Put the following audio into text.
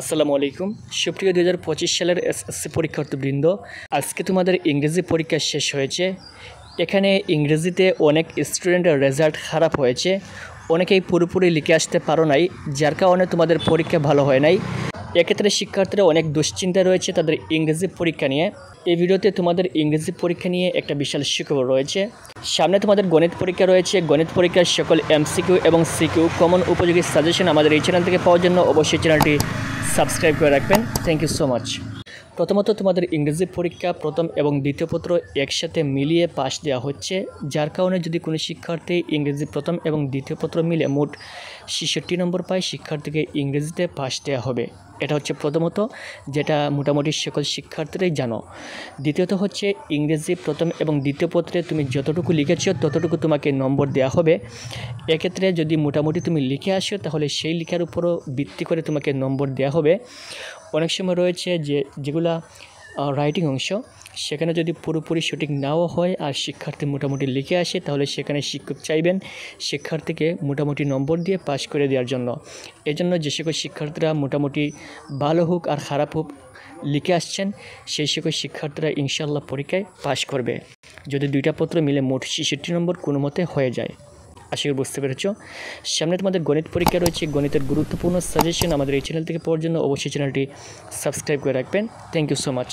আসসালামু আলাইকুম সুপ্রিয় 2025 সালের এসএসসি পরীক্ষার্থীবৃন্দ, আজকে তোমাদের ইংরেজি পরীক্ষা শেষ হয়েছে। এখানে ইংরেজিতে অনেক স্টুডেন্টের রেজাল্ট খারাপ হয়েছে, অনেকেই পুরোপুরি লিখে আসতে পারো নাই, যার কারণে তোমাদের পরীক্ষা ভালো হয় নাই। এক্ষেত্রে শিক্ষার্থীরা অনেক দুশ্চিন্তা রয়েছে তাদের ইংরেজি পরীক্ষা নিয়ে। এই ভিডিওতে তোমাদের ইংরেজি পরীক্ষা নিয়ে একটা বিশাল সুখবর রয়েছে। সামনে তোমাদের গণিত পরীক্ষা রয়েছে। গণিত পরীক্ষার সকল এমসিকিউ এবং সিকিউ কমন উপযোগী সাজেশন আমাদের এই চ্যানেল থেকে পাওয়ার জন্য অবশ্যই চ্যানেলটি সাবস্ক্রাইব করে রাখবেন। Thank you so much. প্রথমত তোমাদের ইংরেজি পরীক্ষা প্রথম এবং দ্বিতীয় পত্র একসাথে মিলিয়ে পাস দেওয়া হচ্ছে, যার কারণে যদি কোনো শিক্ষার্থী ইংরেজি প্রথম এবং দ্বিতীয় পত্র মিলে মোট 66 নম্বর পায়, শিক্ষার্থীকে ইংরেজিতে পাস দেওয়া হবে। এটা হচ্ছে প্রথমত, যেটা মোটামুটি সকল শিক্ষার্থীরাই জানো। দ্বিতীয়ত হচ্ছে ইংরেজি প্রথম এবং দ্বিতীয় পত্রে তুমি যতটুকু লিখেছো ততটুকু তোমাকে নম্বর দেওয়া হবে। এক্ষেত্রে যদি মোটামুটি তুমি লিখে আসো তাহলে সেই লেখার উপরও ভিত্তি করে তোমাকে নম্বর দেওয়া হবে। অনেক সময় রয়েছে যেগুলা রাইটিং অংশ, সেখানে যদি পুরোপুরি সঠিক নাও হয় আর শিক্ষার্থী মোটামুটি লিখে আসে, তাহলে সেখানে শিক্ষক চাইবেন শিক্ষার্থীকে মোটামুটি নম্বর দিয়ে পাস করে দেওয়ার জন্য। এজন্য যে সকল শিক্ষার্থীরা মোটামুটি ভালো হোক আর খারাপ হোক লিখে আসছেন, সেই সকল শিক্ষার্থীরা ইনশাআল্লাহ পরীক্ষায় পাস করবে, যদি দুইটা পত্র মিলে মোট 66 নম্বর কোনো মতে হয়ে যায়। আশা করি বুঝতে পেরেছ। সামনে তোমাদের গণিত পরীক্ষা রয়েছে। গণিতের গুরুত্বপূর্ণ সাজেশন আমাদের এই চ্যানেল থেকে পাওয়ার জন্য অবশ্যই চ্যানেলটি সাবস্ক্রাইব করে রাখবেন। Thank you so much.